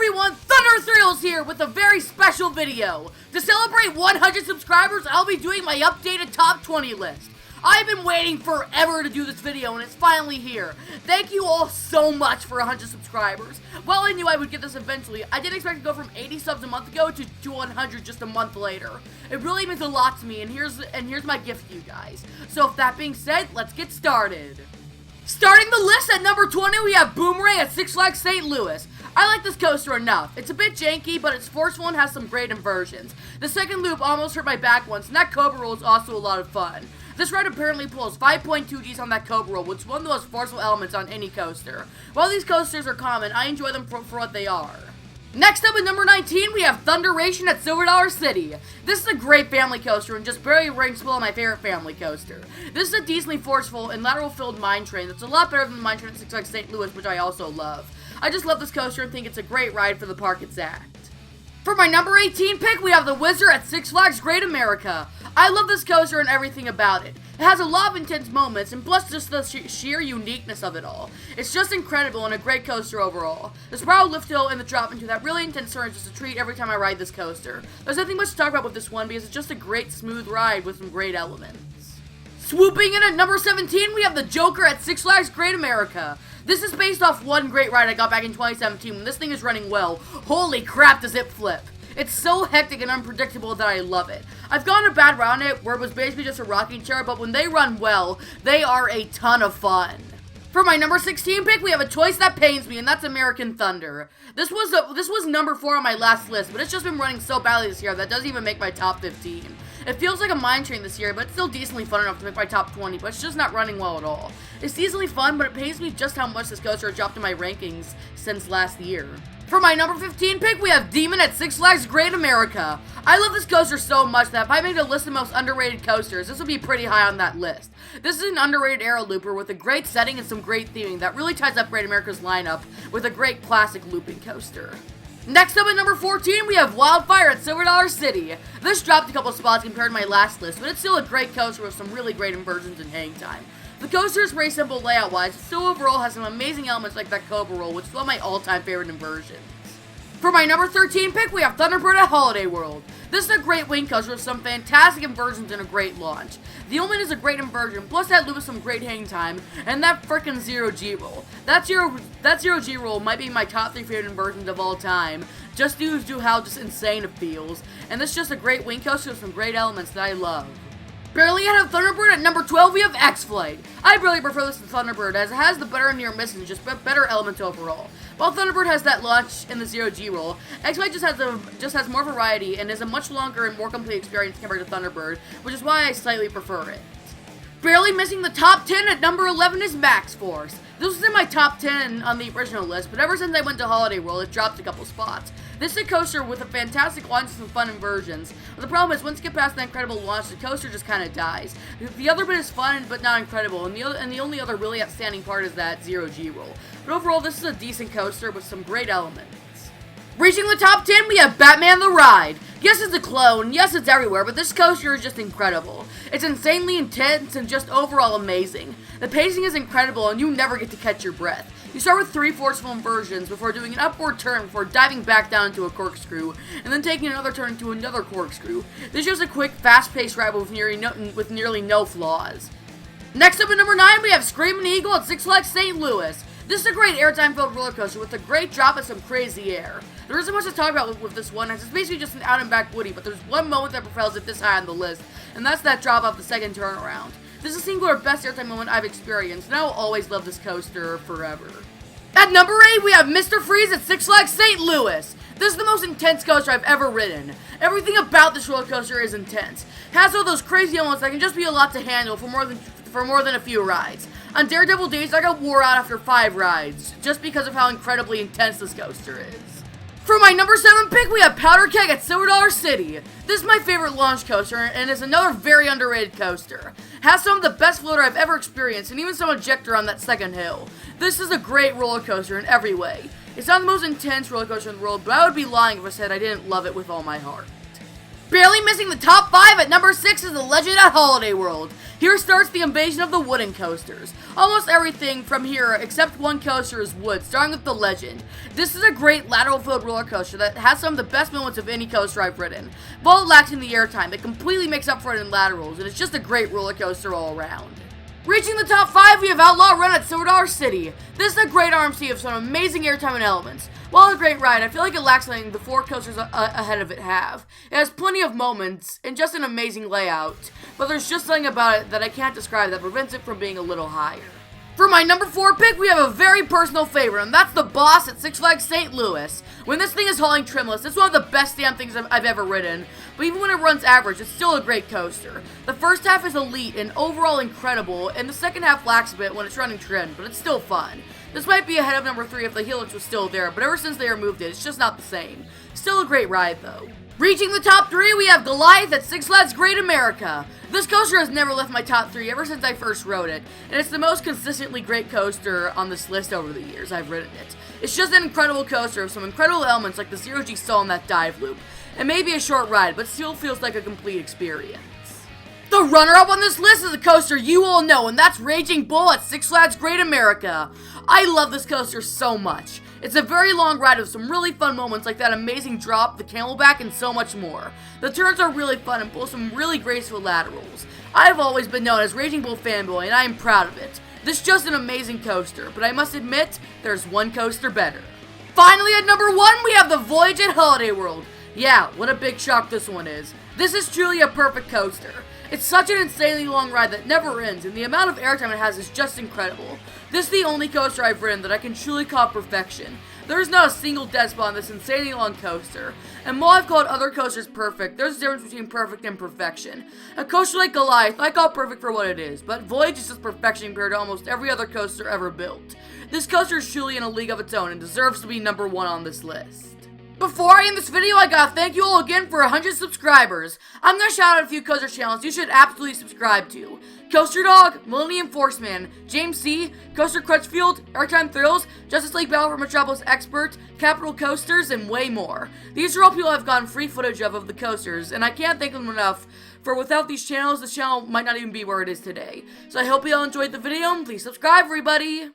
everyone, Thunder Thrills here with a very special video. To celebrate 100 subscribers, I'll be doing my updated top 20 list. I've been waiting forever to do this video and it's finally here. Thank you all so much for 100 subscribers. Well, I knew I would get this eventually. I didn't expect to go from 80 subs a month ago to 100 just a month later. It really means a lot to me, and here's my gift to you guys. So with that being said, let's get started. Starting the list at number 20, we have Boomerang at Six Flags St. Louis. I like this coaster enough. It's a bit janky, but it's forceful and has some great inversions. The second loop almost hurt my back once, and that Cobra roll is also a lot of fun. This ride apparently pulls 5.2 Gs on that Cobra roll, which is one of the most forceful elements on any coaster. While these coasters are common, I enjoy them for what they are. Next up at number 19, we have Thunderation at Silver Dollar City. This is a great family coaster and just barely ranks below my favorite family coaster. This is a decently forceful and lateral-filled mine train that's a lot better than the mine train at Six Flags St. Louis, which I also love. I just love this coaster and think it's a great ride for the park it's at. For my number 18 pick, we have the Wizard at Six Flags Great America. I love this coaster and everything about it. It has a lot of intense moments, and plus just the sheer uniqueness of it all. It's just incredible and a great coaster overall. The spiral lift hill and the drop into that really intense turn is just a treat every time I ride this coaster. There's nothing much to talk about with this one because it's just a great smooth ride with some great elements. Swooping in at number 17, we have the Joker at Six Flags Great America. This is based off one great ride I got back in 2017 when this thing is running well. Holy crap, does it flip! It's so hectic and unpredictable that I love it. I've gone a bad round it where it was basically just a rocking chair, but when they run well, they are a ton of fun. For my number 16 pick, we have a choice that pains me, and that's American Thunder. This was number 4 on my last list, but it's just been running so badly this year that it doesn't even make my top 15. It feels like a mine train this year, but it's still decently fun enough to make my top 20, but it's just not running well at all. It's decently fun, but it pains me just how much this coaster has dropped in my rankings since last year. For my number 15 pick, we have Demon at Six Flags Great America. I love this coaster so much that if I made a list of most underrated coasters, this would be pretty high on that list. This is an underrated aero looper with a great setting and some great theming that really ties up Great America's lineup with a great classic looping coaster. Next up at number 14, we have Wildfire at Silver Dollar City. This dropped a couple spots compared to my last list, but it's still a great coaster with some really great inversions and hang time. The coaster is very simple layout-wise, it still overall has some amazing elements like that Cobra roll, which is one of my all-time favorite inversions. For my number 13 pick, we have Thunderbird at Holiday World. This is a great wing coaster with some fantastic inversions and a great launch. The Omen is a great inversion, plus that loop with some great hang time, and that frickin' zero G roll. That zero G roll might be my top 3 favorite inversions of all time, just due to how just insane it feels, and this is just a great wing coaster with some great elements that I love. Barely ahead of Thunderbird at number 12, we have X-Flight. I really prefer this to Thunderbird as it has the better near miss and just better elements overall. While Thunderbird has that launch and the zero G roll, X-Flight just has more variety and is a much longer and more complete experience compared to Thunderbird, which is why I slightly prefer it. Barely missing the top 10 at number 11 is Max Force. This was in my top 10 on the original list, but ever since I went to Holiday World, it dropped a couple spots. This is a coaster with a fantastic launch and some fun inversions. But the problem is, once you get past that incredible launch, the coaster just kind of dies. The other bit is fun, but not incredible, and the only other really outstanding part is that zero G roll. But overall, this is a decent coaster with some great elements. Reaching the top 10, we have Batman the Ride. Yes, it's a clone, yes, it's everywhere, but this coaster is just incredible. It's insanely intense and just overall amazing. The pacing is incredible and you never get to catch your breath. You start with 3 forceful inversions before doing an upward turn before diving back down into a corkscrew, and then taking another turn into another corkscrew. This is just a quick, fast-paced ride with nearly no flaws. Next up at number 9, we have Screamin' Eagle at Six Flags St. Louis. This is a great airtime-filled roller coaster with a great drop and some crazy air. There isn't much to talk about with this one, as it's basically just an out-and-back Woody, but there's one moment that propels it this high on the list, and that's that drop off the second turnaround. This is the singular best airtime moment I've experienced, and I will always love this coaster forever. At number 8, we have Mr. Freeze at Six Flags St. Louis. This is the most intense coaster I've ever ridden. Everything about this roller coaster is intense. It has all those crazy elements that can just be a lot to handle for more than a few rides. On Daredevil days, I got wore out after 5 rides, just because of how incredibly intense this coaster is. For my number 7 pick, we have Powder Keg at Silver Dollar City. This is my favorite launch coaster, and is another very underrated coaster. It has some of the best floater I've ever experienced, and even some ejector on that second hill. This is a great roller coaster in every way. It's not the most intense roller coaster in the world, but I would be lying if I said I didn't love it with all my heart. Barely missing the top 5 at number 6 is the Legend at Holiday World. Here starts the invasion of the wooden coasters. Almost everything from here except one coaster is wood, starting with the Legend. This is a great lateral filled roller coaster that has some of the best moments of any coaster I've ridden. While it lacks in the airtime, it completely makes up for it in laterals, and it's just a great roller coaster all around. Reaching the top 5, we have Outlaw Run at Silver City. This is a great RMC of some amazing airtime and elements. While a great ride, I feel like it lacks something the 4 coasters ahead of it have. It has plenty of moments and just an amazing layout, but there's just something about it that I can't describe that prevents it from being a little higher. For my number 4 pick, we have a very personal favorite, and that's the Boss at Six Flags St. Louis. When this thing is hauling trimless, it's one of the best damn things I've ever ridden, but even when it runs average, it's still a great coaster. The first half is elite and overall incredible, and the second half lacks a bit when it's running trim, but it's still fun. This might be ahead of number 3 if the helix was still there, but ever since they removed it, it's just not the same. Still a great ride, though. Reaching the top 3, we have Goliath at Six Flags Great America. This coaster has never left my top 3 ever since I first rode it, and it's the most consistently great coaster on this list over the years I've ridden it. It's just an incredible coaster with some incredible elements like the zero-G stall and that dive loop. It may be a short ride, but still feels like a complete experience. The runner-up on this list is a coaster you all know, and that's Raging Bull at Six Flags Great America. I love this coaster so much. It's a very long ride with some really fun moments like that amazing drop, the camelback, and so much more. The turns are really fun and pull some really graceful laterals. I've always been known as Raging Bull fanboy, and I am proud of it. This is just an amazing coaster, but I must admit, there's one coaster better. Finally, at number 1, we have the Voyage at Holiday World. Yeah, what a big shock this one is. This is truly a perfect coaster. It's such an insanely long ride that never ends, and the amount of airtime it has is just incredible. This is the only coaster I've ridden that I can truly call perfection. There's not a single dead spot on this insanely long coaster, and while I've called other coasters perfect, there's a difference between perfect and perfection. A coaster like Goliath, I call perfect for what it is, but Voyage is just perfection compared to almost every other coaster ever built. This coaster is truly in a league of its own and deserves to be number 1 on this list. Before I end this video, I gotta thank you all again for 100 subscribers. I'm gonna shout out a few coaster channels you should absolutely subscribe to. Coaster Dog, Millennium Forceman, James C, Coaster Crutchfield, Airtime Thrills, Justice League Battle for Metropolis Expert, Capital Coasters, and way more. These are all people I've gotten free footage of the coasters, and I can't thank them enough, for without these channels, this channel might not even be where it is today. So I hope you all enjoyed the video, and please subscribe, everybody!